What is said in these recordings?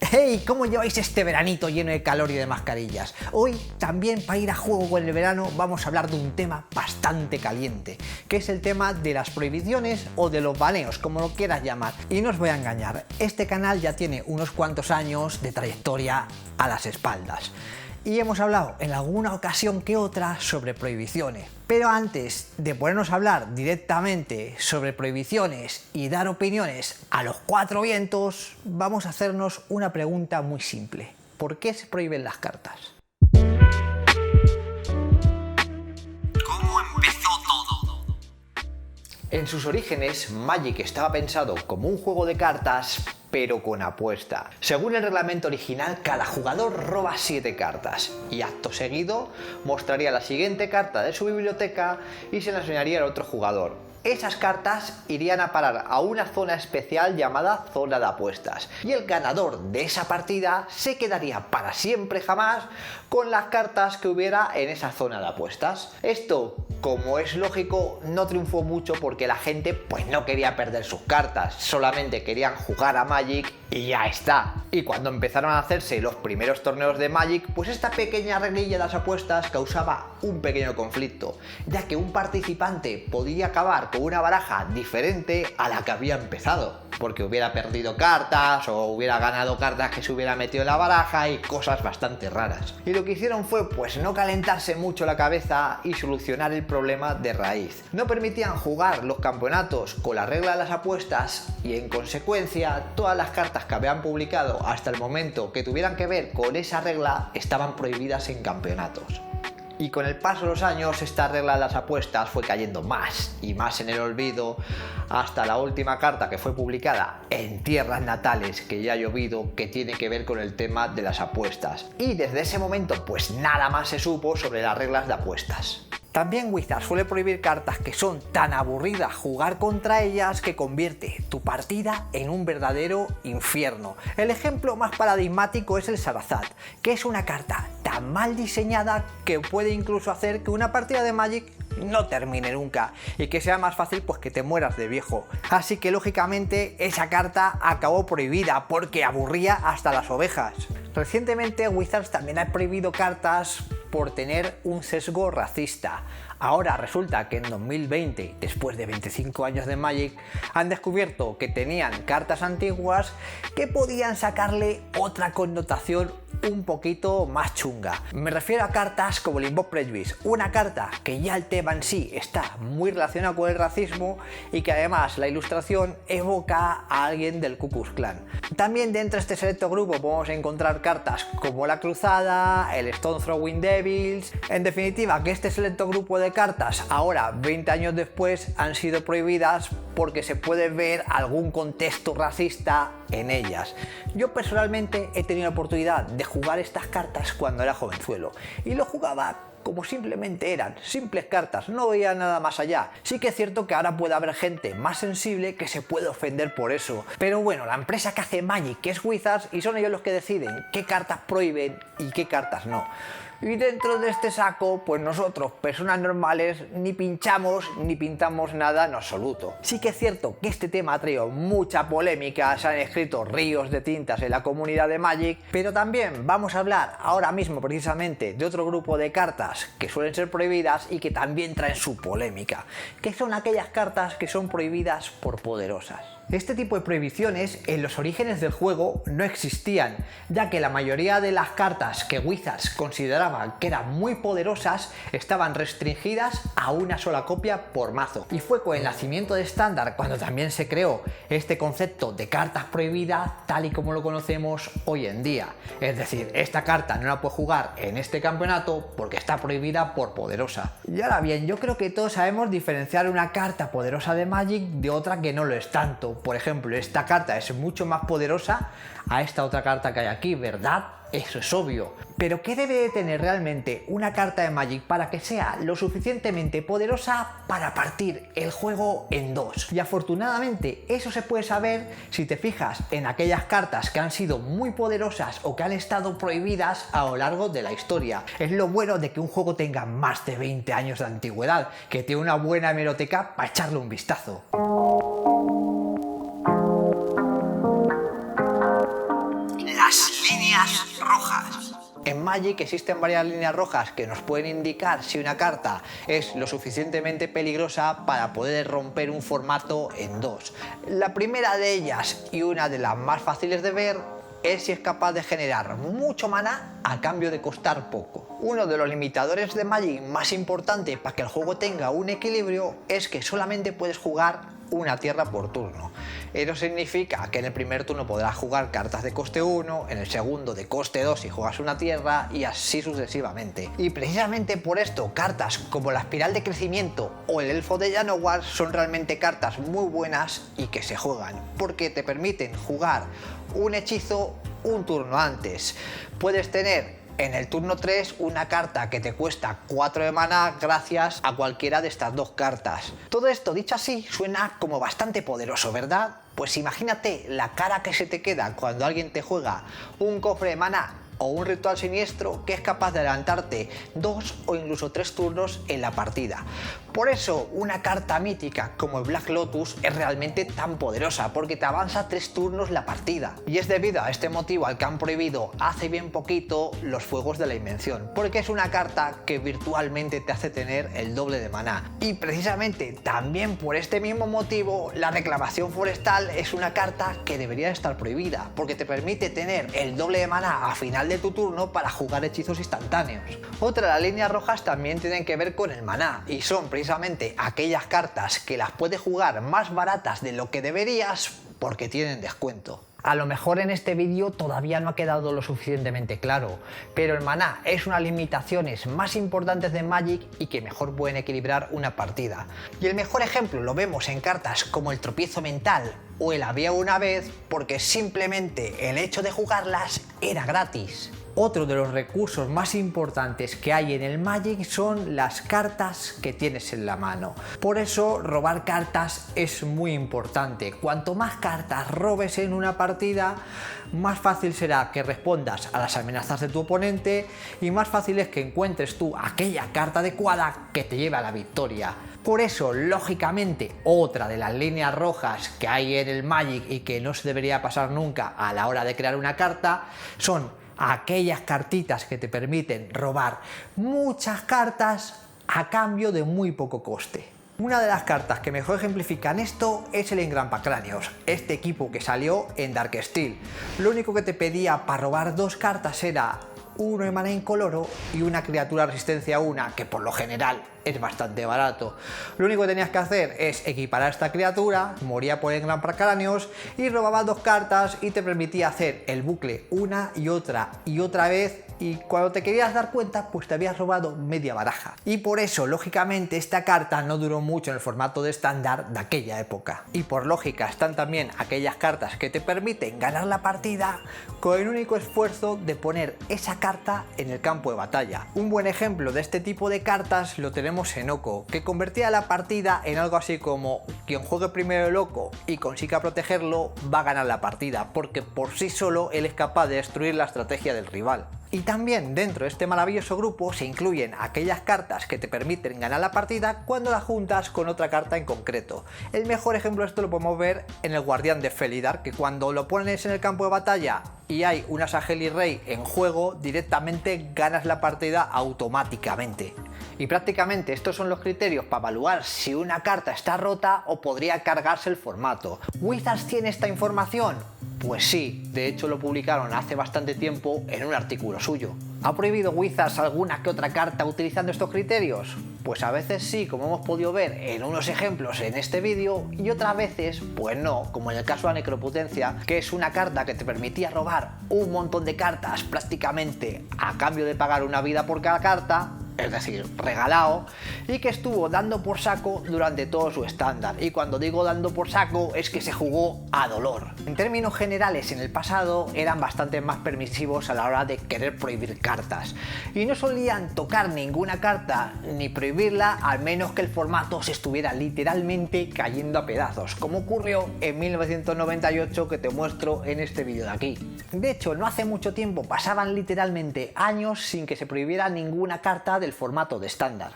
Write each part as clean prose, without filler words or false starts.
¡Hey! ¿Cómo lleváis este veranito lleno de calor y de mascarillas? Hoy también, para ir a juego con el verano, vamos a hablar de un tema bastante caliente, que es el tema de las prohibiciones o de los baneos, como lo quieras llamar. Y no os voy a engañar, este canal ya tiene unos cuantos años de trayectoria a las espaldas. Y hemos hablado en alguna ocasión que otra sobre prohibiciones. Pero antes de ponernos a hablar directamente sobre prohibiciones y dar opiniones a los cuatro vientos, vamos a hacernos una pregunta muy simple. ¿Por qué se prohíben las cartas? ¿Cómo empezó todo? En sus orígenes, Magic estaba pensado como un juego de cartas, pero con apuesta. Según el reglamento original, cada jugador roba 7 cartas y acto seguido mostraría la siguiente carta de su biblioteca y se la enseñaría al otro jugador. Esas cartas irían a parar a una zona especial llamada zona de apuestas y el ganador de esa partida se quedaría para siempre jamás con las cartas que hubiera en esa zona de apuestas. Esto, como es lógico, no triunfó mucho porque la gente pues no quería perder sus cartas, solamente querían jugar a Magic y ya está. Y cuando empezaron a hacerse los primeros torneos de Magic, pues esta pequeña reglilla de las apuestas causaba un pequeño conflicto, ya que un participante podía acabar con una baraja diferente a la que había empezado, porque hubiera perdido cartas o hubiera ganado cartas que se hubiera metido en la baraja y cosas bastante raras. Y lo que hicieron fue pues no calentarse mucho la cabeza y solucionar el problema de raíz. No permitían jugar los campeonatos con la regla de las apuestas y en consecuencia todas las cartas que habían publicado hasta el momento que tuvieran que ver con esa regla estaban prohibidas en campeonatos. Y con el paso de los años esta regla de las apuestas fue cayendo más y más en el olvido hasta la última carta que fue publicada en Tierras Natales, que ya ha llovido, que tiene que ver con el tema de las apuestas. Y desde ese momento pues nada más se supo sobre las reglas de apuestas. También Wizards suele prohibir cartas que son tan aburridas jugar contra ellas que convierte tu partida en un verdadero infierno. El ejemplo más paradigmático es el Sarazad, que es una carta tan mal diseñada que puede incluso hacer que una partida de Magic no termine nunca y que sea más fácil pues que te mueras de viejo. Así que lógicamente esa carta acabó prohibida porque aburría hasta las ovejas. Recientemente Wizards también ha prohibido cartas por tener un sesgo racista. Ahora resulta que en 2020, después de 25 años de Magic, han descubierto que tenían cartas antiguas que podían sacarle otra connotación un poquito más chunga. Me refiero a cartas como el Invoke Prejudice, una carta que ya el tema en sí está muy relacionado con el racismo y que además la ilustración evoca a alguien del Ku Klux Klan. También dentro de este selecto grupo podemos encontrar cartas como la Cruzada, el Stone Throwing Devils. En definitiva, que este selecto grupo de cartas ahora 20 años después han sido prohibidas porque se puede ver algún contexto racista en ellas. Yo personalmente he tenido la oportunidad de jugar estas cartas cuando era jovenzuelo y lo jugaba como simplemente eran, simples cartas, no veía nada más allá. Sí que es cierto que ahora puede haber gente más sensible que se puede ofender por eso, pero bueno, la empresa que hace Magic, que es Wizards, y son ellos los que deciden qué cartas prohíben y qué cartas no. Y dentro de este saco, pues nosotros, personas normales, ni pinchamos ni pintamos nada en absoluto. Sí que es cierto que este tema ha traído mucha polémica, se han escrito ríos de tintas en la comunidad de Magic, pero también vamos a hablar ahora mismo precisamente de otro grupo de cartas que suelen ser prohibidas y que también traen su polémica, que son aquellas cartas que son prohibidas por poderosas. Este tipo de prohibiciones en los orígenes del juego no existían, ya que la mayoría de las cartas que Wizards consideraban que eran muy poderosas estaban restringidas a una sola copia por mazo. Y fue con el nacimiento de Standard cuando también se creó este concepto de cartas prohibidas tal y como lo conocemos hoy en día. Es decir, esta carta no la puedes jugar en este campeonato porque está prohibida por poderosa. Y ahora bien, yo creo que todos sabemos diferenciar una carta poderosa de Magic de otra que no lo es tanto. Por ejemplo, esta carta es mucho más poderosa a esta otra carta que hay aquí, ¿verdad? Eso es obvio. Pero ¿qué debe de tener realmente una carta de Magic para que sea lo suficientemente poderosa para partir el juego en dos? Y afortunadamente eso se puede saber si te fijas en aquellas cartas que han sido muy poderosas o que han estado prohibidas a lo largo de la historia. Es lo bueno de que un juego tenga más de 20 años de antigüedad, que tiene una buena hemeroteca para echarle un vistazo. Las Las líneas rojas. En Magic existen varias líneas rojas que nos pueden indicar si una carta es lo suficientemente peligrosa para poder romper un formato en dos. La primera de ellas, y una de las más fáciles de ver, es si es capaz de generar mucho maná a cambio de costar poco. Uno de los limitadores de Magic más importante para que el juego tenga un equilibrio es que solamente puedes jugar una tierra por turno. Eso significa que en el primer turno podrás jugar cartas de coste 1, en el segundo de coste 2 si juegas una tierra y así sucesivamente. Y precisamente por esto cartas como la espiral de crecimiento o el elfo de Llanowar son realmente cartas muy buenas y que se juegan, porque te permiten jugar un hechizo un turno antes. Puedes tener en el turno 3 una carta que te cuesta 4 de maná gracias a cualquiera de estas dos cartas. Todo esto dicho así suena como bastante poderoso, ¿verdad? Pues imagínate la cara que se te queda cuando alguien te juega un cofre de maná o un ritual siniestro que es capaz de adelantarte 2 o incluso 3 turnos en la partida. Por eso una carta mítica como el Black Lotus es realmente tan poderosa, porque te avanza 3 turnos la partida. Y es debido a este motivo al que han prohibido hace bien poquito los fuegos de la invención, porque es una carta que virtualmente te hace tener el doble de maná. Y precisamente también por este mismo motivo la reclamación forestal es una carta que debería estar prohibida, porque te permite tener el doble de maná a final de tu turno para jugar hechizos instantáneos. Otra de las líneas rojas también tienen que ver con el maná, y son precisamente aquellas cartas que las puedes jugar más baratas de lo que deberías porque tienen descuento. A lo mejor en este vídeo todavía no ha quedado lo suficientemente claro, pero el maná es una de las limitaciones más importantes de Magic y que mejor pueden equilibrar una partida. Y el mejor ejemplo lo vemos en cartas como el tropiezo mental o el había una vez, porque simplemente el hecho de jugarlas era gratis. Otro de los recursos más importantes que hay en el Magic son las cartas que tienes en la mano. Por eso robar cartas es muy importante. Cuanto más cartas robes en una partida, más fácil será que respondas a las amenazas de tu oponente y más fácil es que encuentres tú aquella carta adecuada que te lleve a la victoria. Por eso, lógicamente, otra de las líneas rojas que hay en el Magic y que no se debería pasar nunca a la hora de crear una carta son aquellas cartitas que te permiten robar muchas cartas a cambio de muy poco coste. Una de las cartas que mejor ejemplifican esto es el Engrampacráneos, este equipo que salió en Darksteel. Lo único que te pedía para robar 2 cartas era 1 de maná incoloro y una criatura resistencia 1, que por lo general es bastante barato. Lo único que tenías que hacer es equipar a esta criatura, moría por Engrampacráneos y robabas 2 cartas y te permitía hacer el bucle una y otra vez, y cuando te querías dar cuenta pues te habías robado media baraja. Y por eso lógicamente esta carta no duró mucho en el formato de estándar de aquella época. Y por lógica están también aquellas cartas que te permiten ganar la partida con el único esfuerzo de poner esa carta en el campo de batalla. Un buen ejemplo de este tipo de cartas lo tenemos en Oko, que convertía la partida en algo así como: quien juegue primero el Oko y consiga protegerlo va a ganar la partida, porque por sí solo él es capaz de destruir la estrategia del rival. Y también dentro de este maravilloso grupo se incluyen aquellas cartas que te permiten ganar la partida cuando las juntas con otra carta en concreto. El mejor ejemplo de esto lo podemos ver en el Guardián de Felidar, que cuando lo pones en el campo de batalla y hay una Saheli Rey en juego, directamente ganas la partida automáticamente. Y prácticamente estos son los criterios para evaluar si una carta está rota o podría cargarse el formato. ¿Wizards tiene esta información? Pues sí, de hecho lo publicaron hace bastante tiempo en un artículo suyo. ¿Ha prohibido Wizards alguna que otra carta utilizando estos criterios? Pues a veces sí, como hemos podido ver en unos ejemplos en este vídeo, y otras veces pues no, como en el caso de la Necropotencia, que es una carta que te permitía robar un montón de cartas prácticamente a cambio de pagar una vida por cada carta, es decir, regalado, y que estuvo dando por saco durante todo su estándar. Y cuando digo dando por saco es que se jugó a dolor. En términos generales, en el pasado eran bastante más permisivos a la hora de querer prohibir cartas, y no solían tocar ninguna carta ni prohibirla al menos que el formato se estuviera literalmente cayendo a pedazos, como ocurrió en 1998, que te muestro en este vídeo de aquí. De hecho, no hace mucho tiempo pasaban literalmente años sin que se prohibiera ninguna carta del formato de estándar.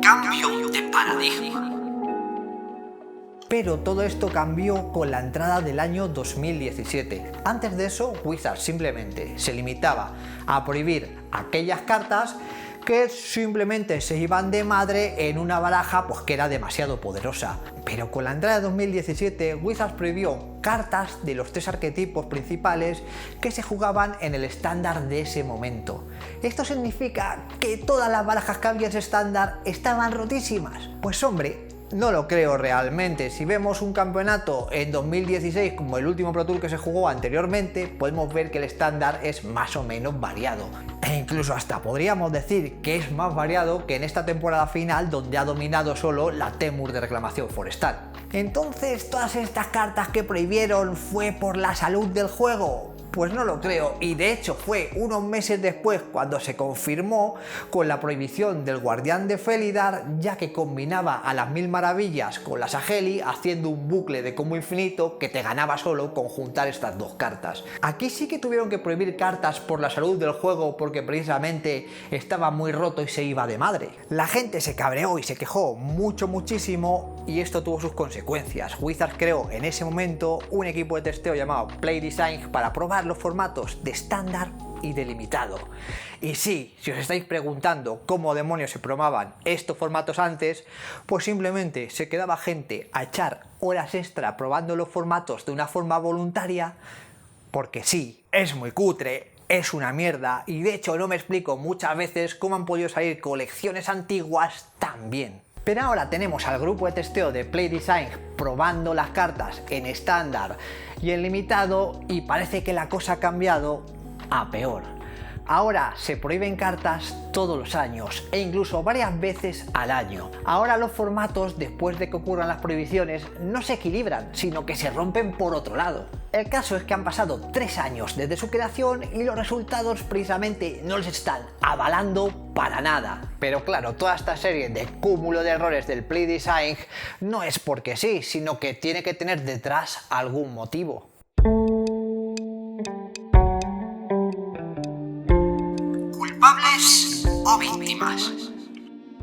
Cambio de paradigma. pero todo esto cambió con la entrada del año 2017. Antes de eso, Wizards simplemente se limitaba a prohibir aquellas cartas que simplemente se iban de madre en una baraja pues que era demasiado poderosa. Pero con la entrada de 2017, Wizards prohibió cartas de los 3 arquetipos principales que se jugaban en el estándar de ese momento. ¿Esto significa que todas las barajas que había en ese estándar estaban rotísimas? Pues hombre, no lo creo realmente. Si vemos un campeonato en 2016 como el último Pro Tour que se jugó anteriormente, podemos ver que el estándar es más o menos variado. E incluso hasta podríamos decir que es más variado que en esta temporada final, donde ha dominado solo la Temur de reclamación forestal. Entonces, ¿todas estas cartas que prohibieron fue por la salud del juego? Pues no lo creo, y de hecho fue unos meses después cuando se confirmó con la prohibición del Guardián de Felidar, ya que combinaba a las Mil Maravillas con la Saheli, haciendo un bucle de combo infinito que te ganaba solo con juntar estas 2 cartas. Aquí sí que tuvieron que prohibir cartas por la salud del juego porque precisamente estaba muy roto y se iba de madre. La gente se cabreó y se quejó muchísimo, y esto tuvo sus consecuencias. Wizards creó en ese momento un equipo de testeo llamado Play Design para probar los formatos de estándar y de limitado. Y sí, si os estáis preguntando cómo demonios se probaban estos formatos antes, pues simplemente se quedaba gente a echar horas extra probando los formatos de una forma voluntaria, porque sí, es muy cutre, es una mierda, y de hecho no me explico muchas veces cómo han podido salir colecciones antiguas tan bien. Pero ahora tenemos al grupo de testeo de Play Design probando las cartas en estándar y en limitado, y parece que la cosa ha cambiado a peor. Ahora se prohíben cartas todos los años e incluso varias veces al año. Ahora los formatos, después de que ocurran las prohibiciones, no se equilibran, sino que se rompen por otro lado. El caso es que han pasado 3 años desde su creación y los resultados precisamente no les están avalando para nada. Pero claro, toda esta serie de cúmulo de errores del Play Design no es porque sí, sino que tiene que tener detrás algún motivo. ¿Culpables o víctimas?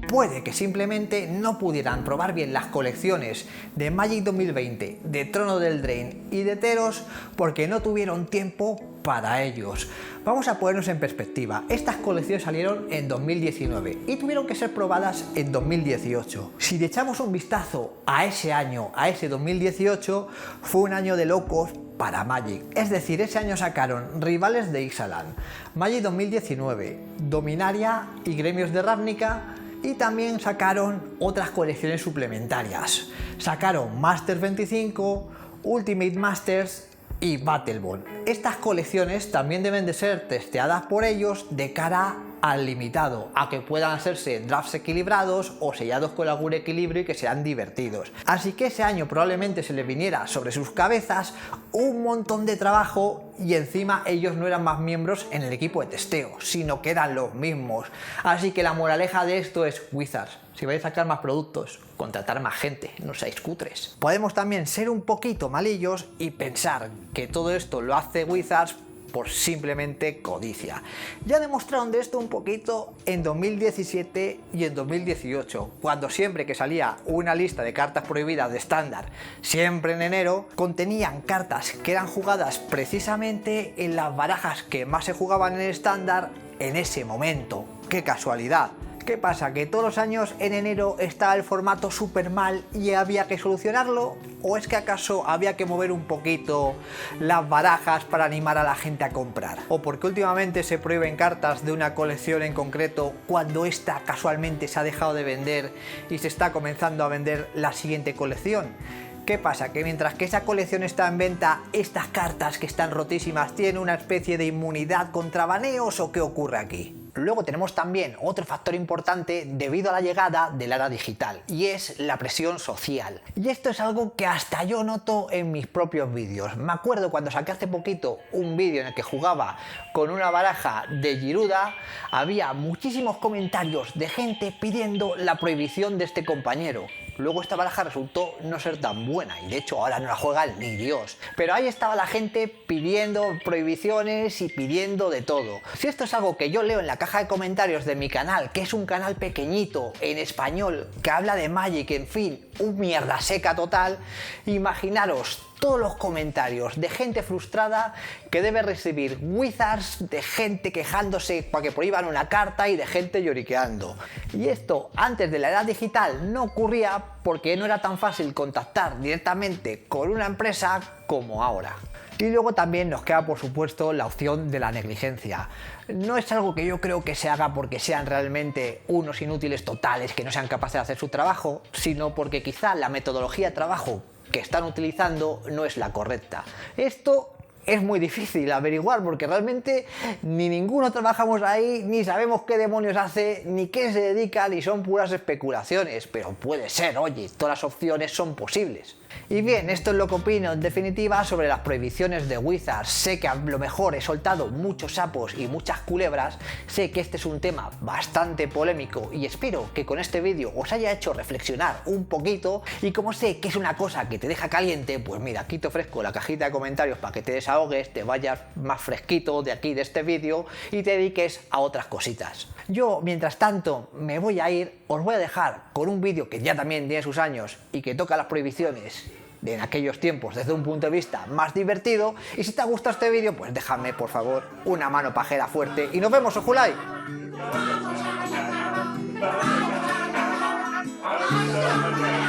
Puede que simplemente no pudieran probar bien las colecciones de Magic 2020, de Trono del Drain y de Teros porque no tuvieron tiempo para ellos. Vamos a ponernos en perspectiva. Estas colecciones salieron en 2019 y tuvieron que ser probadas en 2018. Si le echamos un vistazo a ese año, a ese 2018, fue un año de locos para Magic. Es decir, ese año sacaron Rivales de Ixalan, Magic 2019, Dominaria y Gremios de Ravnica, y también sacaron otras colecciones suplementarias. Sacaron Masters 25, Ultimate Masters y Battlebond. Estas colecciones también deben de ser testeadas por ellos de cara al limitado, a que puedan hacerse drafts equilibrados o sellados con algún equilibrio y que sean divertidos. Así que ese año probablemente se les viniera sobre sus cabezas un montón de trabajo, y encima ellos no eran más miembros en el equipo de testeo, sino que eran los mismos. Así que la moraleja de esto es: Wizards, si vais a sacar más productos, contratar más gente, no seáis cutres. Podemos también ser un poquito malillos y pensar que todo esto lo hace Wizards por simplemente codicia. Ya demostraron de esto un poquito en 2017 y en 2018, cuando siempre que salía una lista de cartas prohibidas de estándar, siempre en enero, contenían cartas que eran jugadas precisamente en las barajas que más se jugaban en estándar en ese momento. ¡Qué casualidad! ¿Qué pasa? ¿Que todos los años en enero estaba el formato súper mal y había que solucionarlo? ¿O es que acaso había que mover un poquito las barajas para animar a la gente a comprar? ¿O porque últimamente se prohíben cartas de una colección en concreto cuando esta casualmente se ha dejado de vender y se está comenzando a vender la siguiente colección? ¿Qué pasa? ¿Que mientras que esa colección está en venta, estas cartas que están rotísimas tienen una especie de inmunidad contra baneos, o qué ocurre aquí? Luego tenemos también otro factor importante debido a la llegada de la era digital, y es la presión social. Y esto es algo que hasta yo noto en mis propios vídeos. Me acuerdo cuando saqué hace poquito un vídeo en el que jugaba con una baraja de Giruda, había muchísimos comentarios de gente pidiendo la prohibición de este compañero. Luego esta baraja resultó no ser tan buena y de hecho ahora no la juega ni Dios. Pero ahí estaba la gente pidiendo prohibiciones y pidiendo de todo. Si esto es algo que yo leo en la caja de comentarios de mi canal, que es un canal pequeñito en español que habla de Magic, en fin, un mierda seca total, imaginaros todos los comentarios de gente frustrada que debe recibir Wizards, de gente quejándose para que prohíban una carta y de gente lloriqueando. Y esto antes de la edad digital no ocurría porque no era tan fácil contactar directamente con una empresa como ahora. Y luego también nos queda, por supuesto, la opción de la negligencia. No es algo que yo creo que se haga porque sean realmente unos inútiles totales que no sean capaces de hacer su trabajo, sino porque quizá la metodología de trabajo que están utilizando no es la correcta. Esto es muy difícil averiguar porque realmente ni ninguno trabajamos ahí, ni sabemos qué demonios hace, ni qué se dedica, ni son puras especulaciones, pero puede ser, oye, todas las opciones son posibles. Y bien, esto es lo que opino en definitiva sobre las prohibiciones de Wizards. Sé que a lo mejor he soltado muchos sapos y muchas culebras, sé que este es un tema bastante polémico y espero que con este vídeo os haya hecho reflexionar un poquito, y como sé que es una cosa que te deja caliente, pues mira, aquí te ofrezco la cajita de comentarios para que te desahogues, te vayas más fresquito de aquí de este vídeo y te dediques a otras cositas. Yo, mientras tanto, me voy a ir, os voy a dejar con un vídeo que ya también tiene sus años y que toca las prohibiciones en aquellos tiempos desde un punto de vista más divertido, y si te ha gustado este vídeo, pues déjame por favor una mano pajera fuerte y nos vemos, ojulai. Thank you.